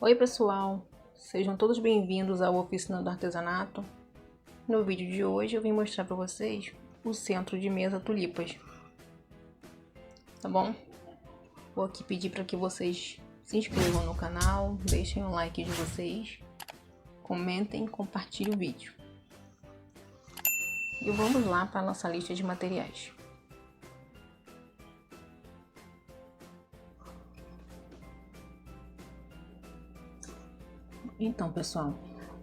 Oi pessoal, sejam todos bem-vindos ao Oficina do Artesanato. No vídeo de hoje eu vim mostrar para vocês o centro de mesa tulipas, tá bom? Vou aqui pedir para que vocês se inscrevam no canal, deixem o like de vocês, comentem e compartilhem o vídeo. E vamos lá para a nossa lista de materiais. Então pessoal,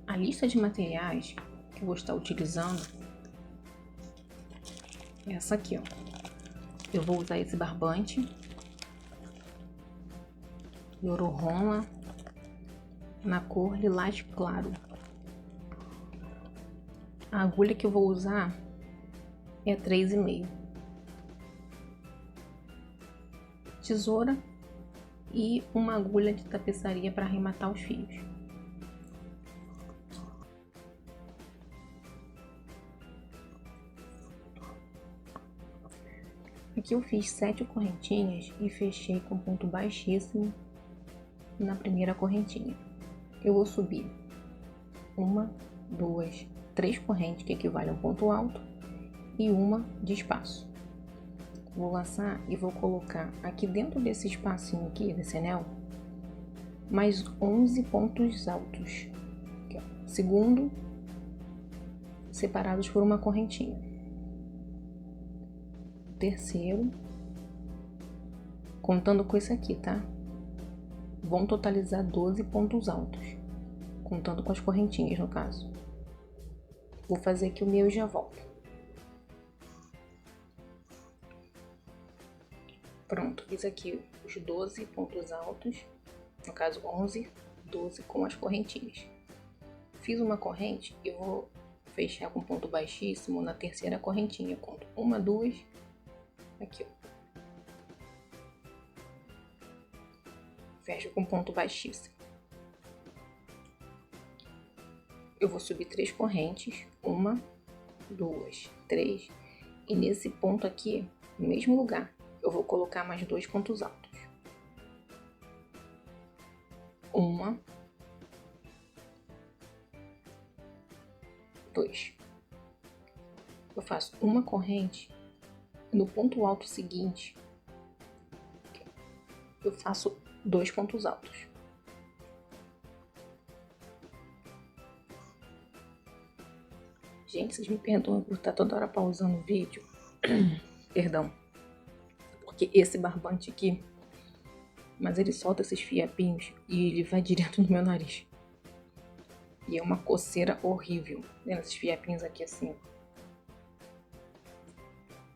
a lista de materiais que eu vou estar utilizando é essa aqui, ó. Eu vou usar esse barbante Yorohama na cor lilás claro. A agulha que eu vou usar é 3,5. Tesoura e uma agulha de tapeçaria para arrematar os fios. Aqui eu fiz 7 correntinhas e fechei com ponto baixíssimo na primeira correntinha. Eu vou subir 1, 2, 3 correntes que equivalem a um ponto alto e uma de espaço. Vou laçar e vou colocar aqui dentro desse espacinho aqui, desse anel, mais 11 pontos altos, aqui, ó, segundo, separados por uma correntinha. Terceiro, contando com esse aqui, tá? Vão totalizar 12 pontos altos, contando com as correntinhas no caso. Vou fazer aqui o meu e já volto. Pronto, fiz aqui os 12 pontos altos, no caso 11, 12 com as correntinhas. Fiz uma corrente e vou fechar com ponto baixíssimo na terceira correntinha. Conto 1, 2, aqui, ó. Fecho com ponto baixíssimo. Eu vou subir 3 correntes, 1, 2, 3, e nesse ponto aqui, no mesmo lugar, eu vou colocar mais 2 pontos altos. 1, 2. Eu faço uma corrente. No ponto alto seguinte, eu faço 2 pontos altos. Gente, vocês me perdoem por estar toda hora pausando o vídeo. Perdão. Porque esse barbante aqui, mas ele solta esses fiapinhos e ele vai direto no meu nariz. E é uma coceira horrível. Vendo esses fiapinhos aqui assim?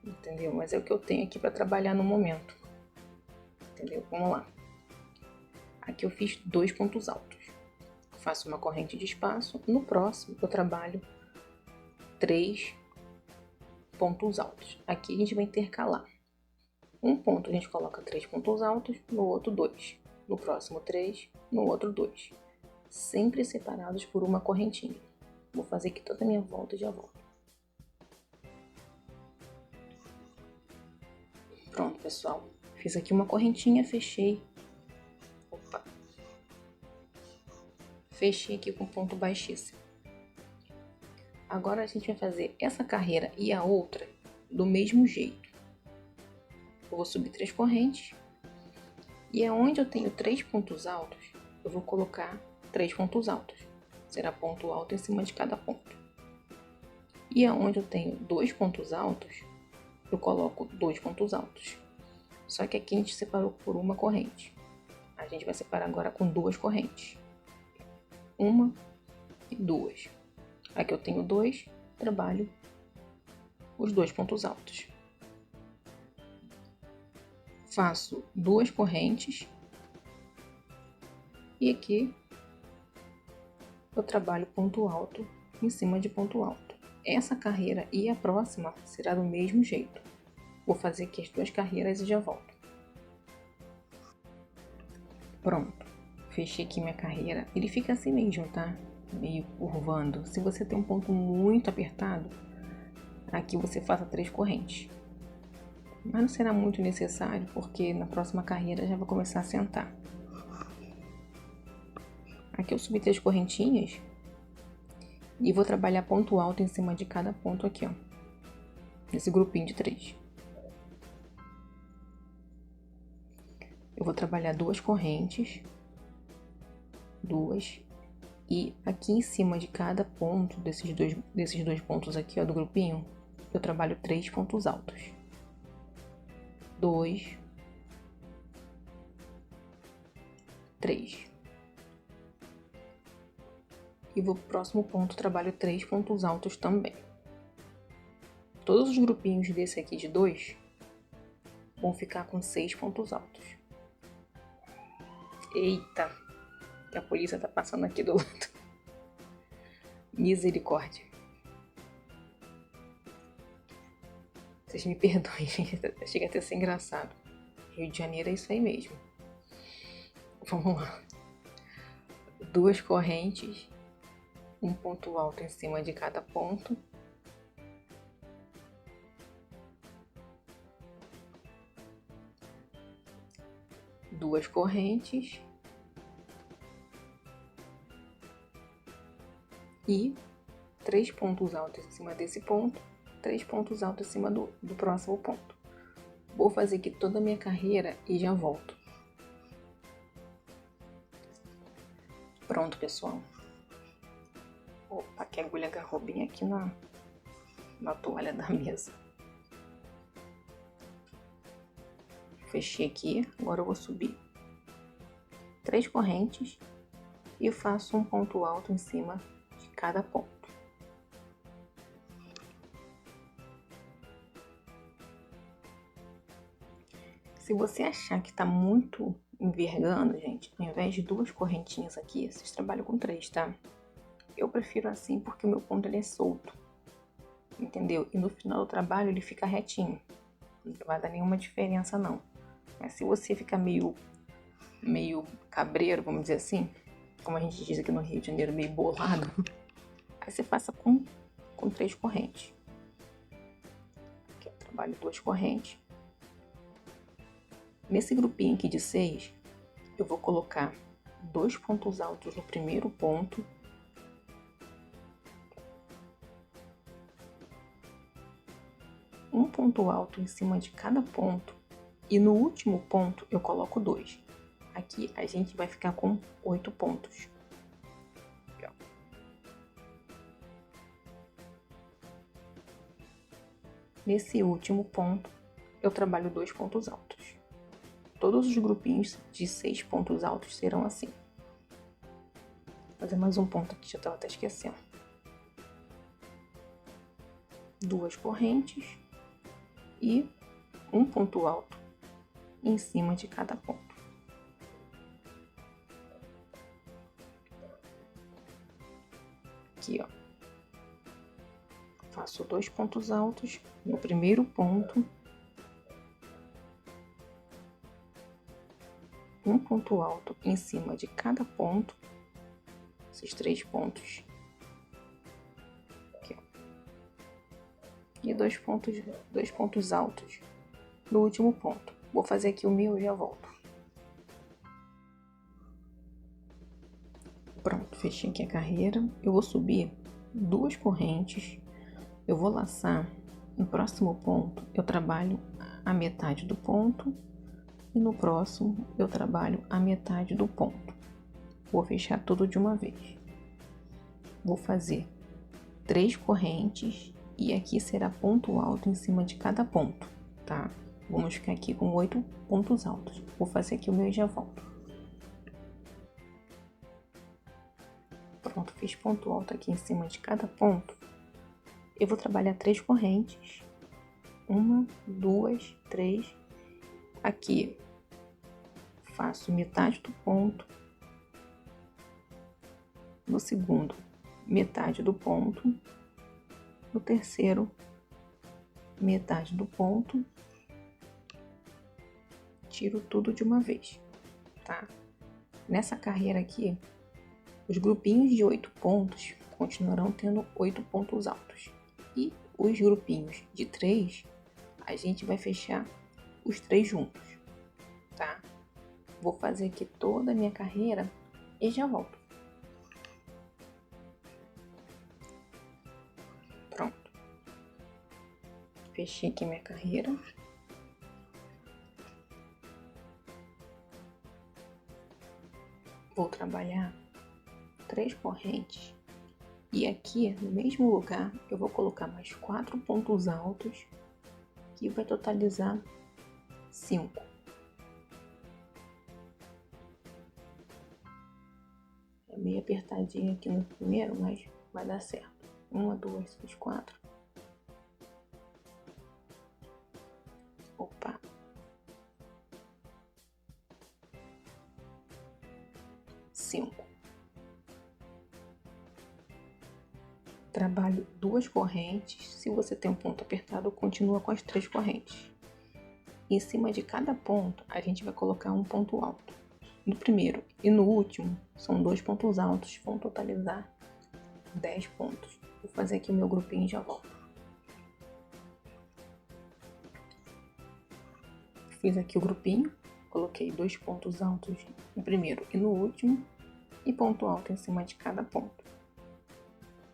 Entendeu? Mas é o que eu tenho aqui para trabalhar no momento. Entendeu? Vamos lá. Aqui eu fiz 2 pontos altos. Faço uma corrente de espaço. No próximo eu trabalho 3 pontos altos. Aqui a gente vai intercalar. Um ponto a gente coloca 3 pontos altos, no outro 2. No próximo 3, no outro 2. Sempre separados por uma correntinha. Vou fazer aqui toda a minha volta e já volto. Pronto, pessoal. Fiz aqui uma correntinha, fechei. Opa! Fechei aqui com ponto baixíssimo. Agora a gente vai fazer essa carreira e a outra do mesmo jeito. Eu vou subir 3 correntes. E aonde eu tenho 3 pontos altos, eu vou colocar 3 pontos altos. Será ponto alto em cima de cada ponto. E aonde eu tenho 2 pontos altos, eu coloco 2 pontos altos. Só que aqui a gente separou por uma corrente. A gente vai separar agora com 2 correntes. 1 e 2. Aqui eu tenho 2, trabalho os 2 pontos altos. Faço 2 correntes. E aqui eu trabalho ponto alto em cima de ponto alto. Essa carreira e a próxima será do mesmo jeito. Vou fazer aqui as 2 carreiras e já volto. Pronto. Fechei aqui minha carreira. Ele fica assim mesmo, tá? Meio curvando. Se você tem um ponto muito apertado, aqui você faça 3 correntes. Mas não será muito necessário, porque na próxima carreira já vai começar a sentar. Aqui eu subi 3 correntinhas e vou trabalhar ponto alto em cima de cada ponto aqui, ó. Nesse grupinho de 3. Eu vou trabalhar 2 correntes, 2, e aqui em cima de cada ponto desses dois pontos aqui, ó, do grupinho, eu trabalho 3 pontos altos. 2, 3. E vou pro próximo ponto, trabalho 3 pontos altos também. Todos os grupinhos desse aqui de 2 vão ficar com 6 pontos altos. Eita, que a polícia tá passando aqui do lado. Misericórdia. Vocês me perdoem, gente. Chega até a ser engraçado. Rio de Janeiro é isso aí mesmo. Vamos lá. 2 correntes. Um ponto alto em cima de cada ponto. Duas correntes. E 3 pontos altos em cima desse ponto. 3 pontos altos em cima do próximo ponto. Vou fazer aqui toda a minha carreira e já volto. Pronto, pessoal. Opa, que a agulha agarrou bem aqui na toalha da mesa. Fechei aqui, agora eu vou subir 3 correntes e faço um ponto alto em cima de cada ponto. Se você achar que tá muito envergando, gente, ao invés de 2 correntinhas aqui, vocês trabalham com 3, tá? Eu prefiro assim porque o meu ponto ele é solto, entendeu? E no final do trabalho ele fica retinho, não vai dar nenhuma diferença não. Mas se você ficar meio cabreiro, vamos dizer assim, como a gente diz aqui no Rio de Janeiro, meio bolado, aí você faça com 3 correntes. Aqui eu trabalho 2 correntes. Nesse grupinho aqui de 6, eu vou colocar 2 pontos altos no primeiro ponto. Um ponto alto em cima de cada ponto. E no último ponto eu coloco 2. Aqui a gente vai ficar com 8 pontos. Aqui, ó. Nesse último ponto eu trabalho 2 pontos altos. Todos os grupinhos de 6 pontos altos serão assim. Vou fazer mais um ponto aqui, já estava até esquecendo. 2 correntes e um ponto alto em cima de cada ponto. Aqui, ó. Faço 2 pontos altos no primeiro ponto. Um ponto alto em cima de cada ponto. Esses 3 pontos. Aqui, ó. E 2 pontos altos no último ponto. Vou fazer aqui o meu e já volto. Pronto, fechei aqui a carreira. Eu vou subir 2 correntes. Eu vou laçar. No próximo ponto, eu trabalho a metade do ponto. E no próximo, eu trabalho a metade do ponto. Vou fechar tudo de uma vez. Vou fazer 3 correntes. E aqui será ponto alto em cima de cada ponto, tá? Vamos ficar aqui com 8 pontos altos. Vou fazer aqui o meu e já volto. Pronto, fiz ponto alto aqui em cima de cada ponto. Eu vou trabalhar 3 correntes. 1, 2, 3. Aqui faço metade do ponto. No segundo, metade do ponto. No terceiro, metade do ponto. Tiro tudo de uma vez, tá? Nessa carreira aqui, os grupinhos de 8 pontos continuarão tendo 8 pontos altos. E os grupinhos de 3, a gente vai fechar os 3 juntos, tá? Vou fazer aqui toda a minha carreira e já volto. Pronto. Fechei aqui minha carreira. Vou trabalhar 3 correntes. E aqui, no mesmo lugar, eu vou colocar mais 4 pontos altos, que vai totalizar 5. É meio apertadinho aqui no primeiro, mas vai dar certo. 1, 2, 3, 4. Opa! 5. Trabalho 2 correntes. Se você tem um ponto apertado, continua com as 3 correntes. Em cima de cada ponto, a gente vai colocar um ponto alto. No primeiro e no último, são 2 pontos altos, vão totalizar 10 pontos. Vou fazer aqui o meu grupinho e já volto. Fiz aqui o grupinho, coloquei 2 pontos altos no primeiro e no último, e ponto alto em cima de cada ponto.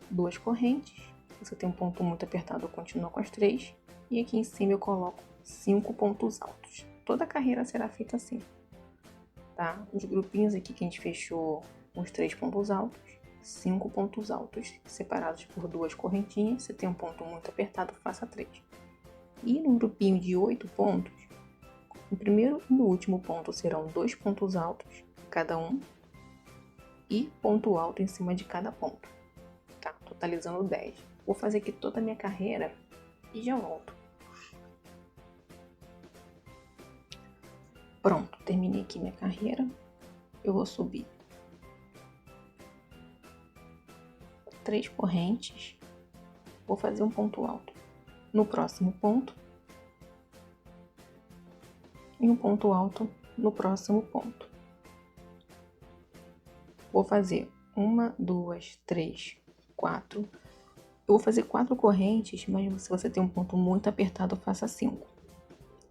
2 correntes, se você tem um ponto muito apertado, continua com as 3, e aqui em cima eu coloco 5 pontos altos. Toda a carreira será feita assim, tá? Os grupinhos aqui que a gente fechou os 3 pontos altos, 5 pontos altos, separados por 2 correntinhas. Se tem um ponto muito apertado, faça 3. E no grupinho de 8 pontos, no primeiro e no último ponto serão 2 pontos altos, cada um, e ponto alto em cima de cada ponto. Tá, totalizando 10. Vou fazer aqui toda a minha carreira e já volto. Pronto, terminei aqui minha carreira. Eu vou subir 3 correntes. Vou fazer um ponto alto no próximo ponto e um ponto alto no próximo ponto. Vou fazer 1, 2, 3, 4. Eu vou fazer 4 correntes, mas se você tem um ponto muito apertado, faça 5.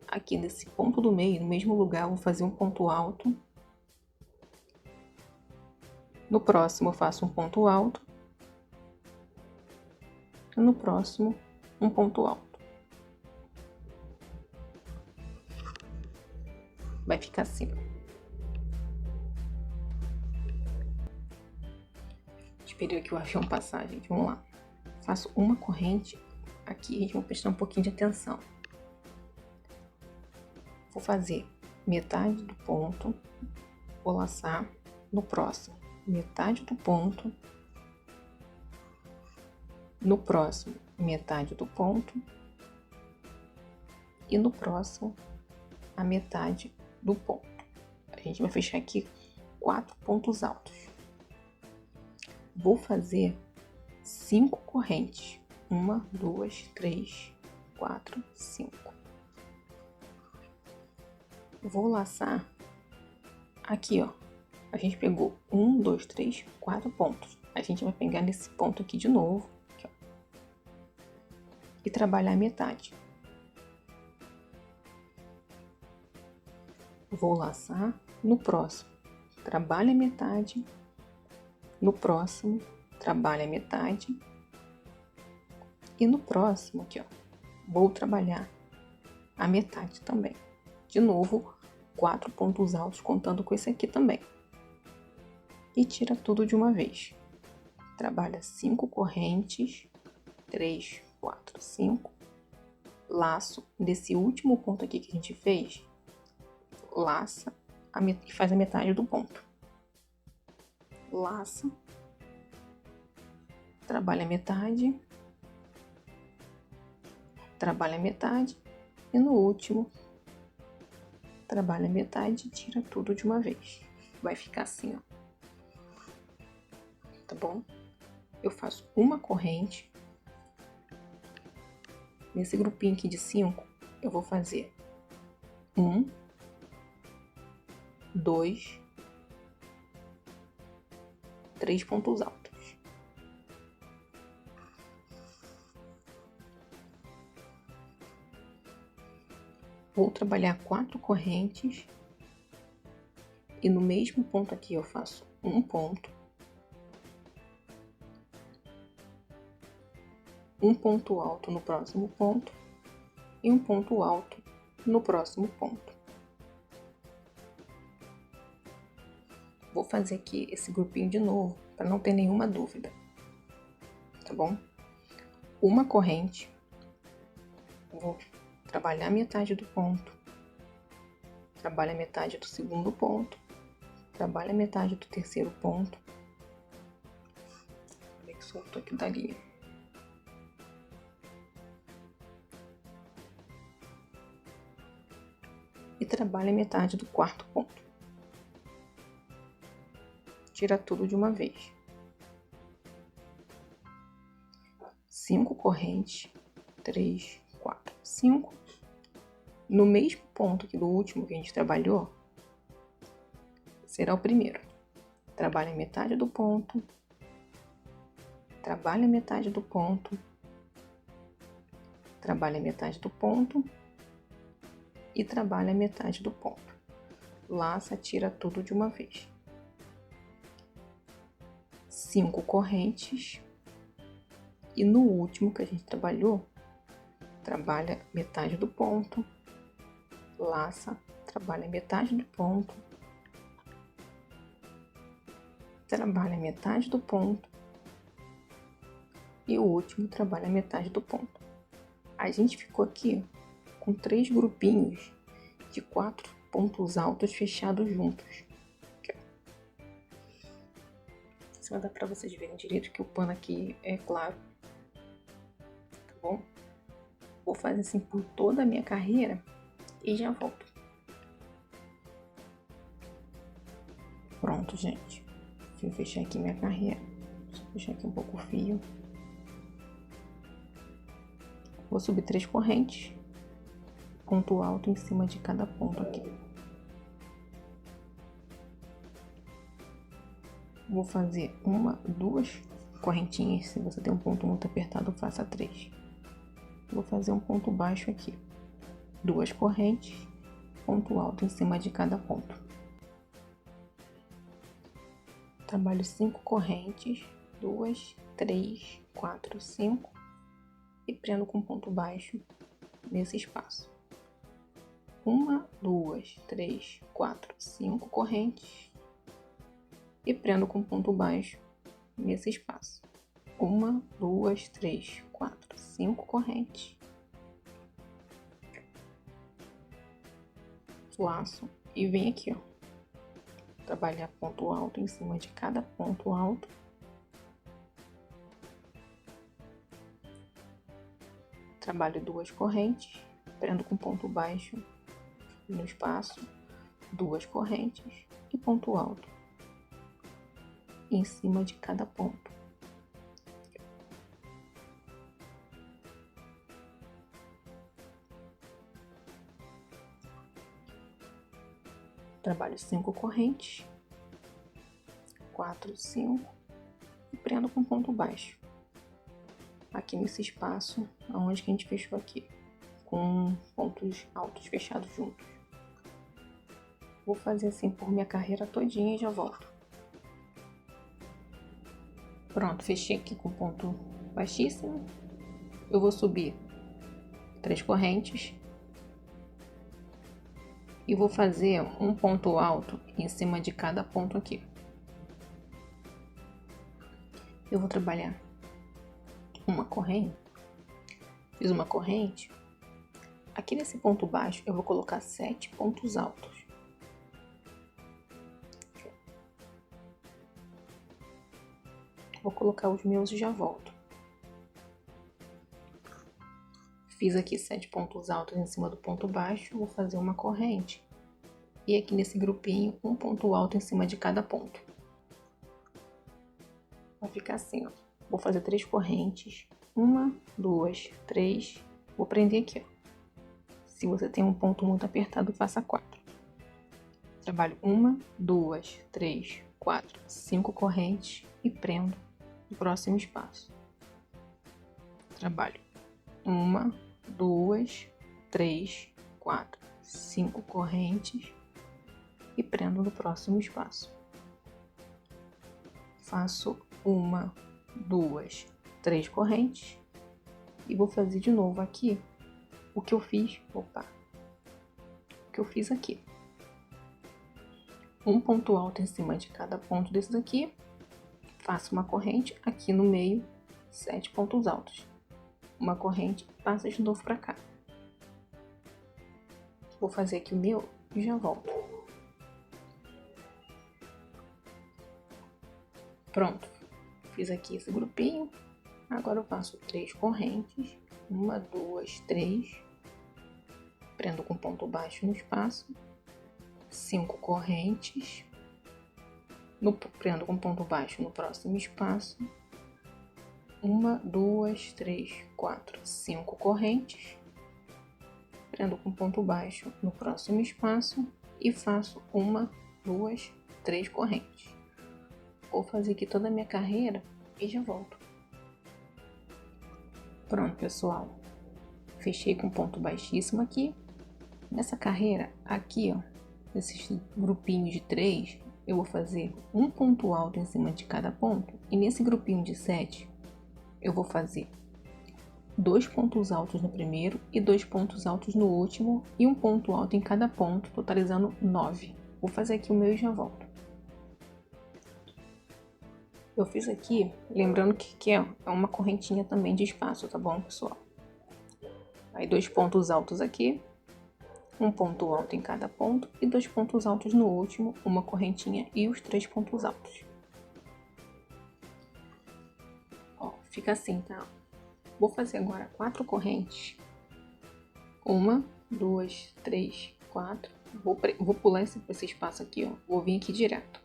Aqui nesse ponto do meio, no mesmo lugar, eu vou fazer um ponto alto. No próximo eu faço um ponto alto. E no próximo, um ponto alto. Vai ficar assim. Esperei aqui o avião passar, gente. Vamos lá. Faço uma corrente. Aqui a gente vai prestar um pouquinho de atenção. Vou fazer metade do ponto. Vou laçar no próximo. Metade do ponto. No próximo, metade do ponto. E no próximo, a metade do ponto. A gente vai fechar aqui 4 pontos altos. Vou fazer 5 correntes. 1, 2, 3, 4, 5. Vou laçar aqui, ó. A gente pegou 1, 2, 3, 4 pontos. A gente vai pegar nesse ponto aqui de novo, aqui, ó, e trabalhar a metade. Vou laçar no próximo, trabalha a metade. No próximo, trabalha a metade. E no próximo, aqui, ó, vou trabalhar a metade também. De novo, 4 pontos altos, contando com esse aqui também. E tira tudo de uma vez. Trabalha 5 correntes, 3, 4, 5. Laço desse último ponto aqui que a gente fez, laça e faz a metade do ponto. Laça, trabalha a metade, trabalha a metade e no último trabalha a metade e tira tudo de uma vez. Vai ficar assim, ó. Tá bom? Eu faço uma corrente. Nesse grupinho aqui de 5, eu vou fazer 1, 2, 3 pontos altos. Vou trabalhar 4 correntes e no mesmo ponto aqui eu faço um ponto. um ponto alto no próximo ponto e um ponto alto no próximo ponto. Vou fazer aqui esse grupinho de novo, para não ter nenhuma dúvida, tá bom? Uma corrente, vou trabalhar metade do ponto, trabalho a metade do segundo ponto, trabalho a metade do terceiro ponto. Olha que soltou aqui da linha. E trabalho a metade do quarto ponto. Tira tudo de uma vez. 5 correntes, 3, 4, 5. No mesmo ponto que do último que a gente trabalhou, será o primeiro. Trabalha metade do ponto, trabalha metade do ponto, trabalha metade do ponto e trabalha metade do ponto. Laça, tira tudo de uma vez. 5 correntes. E no último que a gente trabalhou, trabalha metade do ponto, laça, trabalha metade do ponto, trabalha metade do ponto e o último trabalha metade do ponto. A gente ficou aqui com 3 grupinhos de 4 pontos altos fechados juntos. Aqui, ó. Assim vai dar para vocês verem direito que o pano aqui é claro. Tá bom? Vou fazer assim por toda a minha carreira e já volto. Pronto, gente. Deixa eu fechar aqui minha carreira. Deixa eu fechar aqui um pouco o fio. Vou subir 3 correntes. Ponto alto em cima de cada ponto aqui. Vou fazer 1, 2 correntinhas. Se você tem um ponto muito apertado, faça 3. Vou fazer um ponto baixo aqui. 2 correntes, ponto alto em cima de cada ponto. Trabalho 5 correntes, 2, 3, 4, 5 e prendo com ponto baixo nesse espaço. 1, 2, 3, 4, 5 correntes e prendo com ponto baixo nesse espaço. 1, 2, 3, 4, 5 correntes. Laço e vem aqui, ó. Trabalhar ponto alto em cima de cada ponto alto. Trabalho 2 correntes, prendo com ponto baixo no espaço, 2 correntes e ponto alto em cima de cada ponto. Trabalho 5 correntes, 4, 5 e prendo com ponto baixo aqui nesse espaço onde que a gente fechou aqui, com pontos altos fechados juntos. Vou fazer assim por minha carreira todinha e já volto. Pronto, fechei aqui com ponto baixíssimo. Eu vou subir 3 correntes e vou fazer um ponto alto em cima de cada ponto aqui. Eu vou trabalhar uma corrente, fiz uma corrente. Aqui nesse ponto baixo eu vou colocar 7 pontos altos. Vou colocar os meus e já volto. Fiz aqui 7 pontos altos em cima do ponto baixo, vou fazer uma corrente. E aqui nesse grupinho, um ponto alto em cima de cada ponto. Vai ficar assim, ó. Vou fazer 3 correntes. 1, 2, 3. Vou prender aqui, ó. Se você tem um ponto muito apertado, faça 4. Trabalho 1, 2, 3, 4, 5 correntes e prendo no próximo espaço. Trabalho 1, 2, 3, 4, 5 correntes e prendo no próximo espaço. Faço 1, 2, 3 correntes e vou fazer de novo aqui o que eu fiz, o que eu fiz aqui. Um ponto alto em cima de cada ponto desses aqui, faço uma corrente aqui no meio, 7 pontos altos. Uma corrente, passa de novo para cá. Vou fazer aqui o meu e já volto. Pronto, fiz aqui esse grupinho. Agora eu faço 3 correntes, 1, 2, 3. Prendo com ponto baixo no espaço, 5 correntes. Prendo com ponto baixo no próximo espaço. 1, 2, 3, 4, 5 correntes. Prendo com ponto baixo no próximo espaço e faço 1, 2, 3 correntes. Vou fazer aqui toda a minha carreira e já volto. Pronto, pessoal. Fechei com ponto baixíssimo aqui. Nessa carreira, aqui, ó, nesses grupinhos de 3, eu vou fazer um ponto alto em cima de cada ponto. E nesse grupinho de 7, eu vou fazer 2 pontos altos no primeiro e 2 pontos altos no último e um ponto alto em cada ponto, totalizando 9. Vou fazer aqui o meu e já volto. Eu fiz aqui, lembrando que é uma correntinha também de espaço, tá bom, pessoal? Aí 2 pontos altos aqui, um ponto alto em cada ponto e 2 pontos altos no último, uma correntinha e os 3 pontos altos. Ó, fica assim, tá? Vou fazer agora 4 correntes. 1, 2, 3, 4. Vou pular esse espaço aqui, ó. Vou vir aqui direto.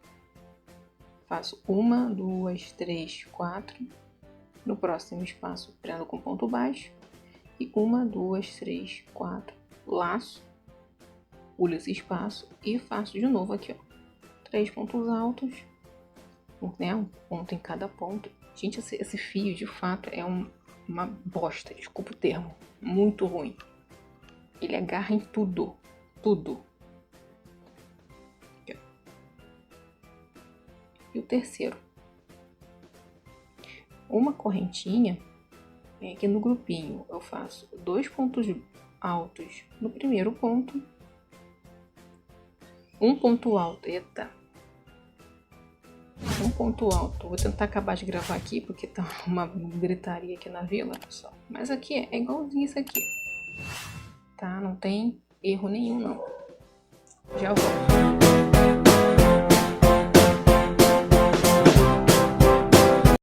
Faço 1, 2, 3, 4. No próximo espaço, prendo com ponto baixo. E 1, 2, 3, 4. Laço. Pulo esse espaço e faço de novo aqui, ó. 3 pontos altos. Né? Um ponto em cada ponto. Gente, esse fio, de fato, é uma bosta, desculpa o termo, muito ruim. Ele agarra em tudo, tudo. Aqui, e o terceiro, uma correntinha, aqui no grupinho eu faço 2 pontos altos no primeiro ponto, um ponto alto, um ponto alto. Vou tentar acabar de gravar aqui, porque tá uma gritaria aqui na vila, pessoal. Mas aqui é igualzinho isso aqui, tá? Não tem erro nenhum, não. Já volto.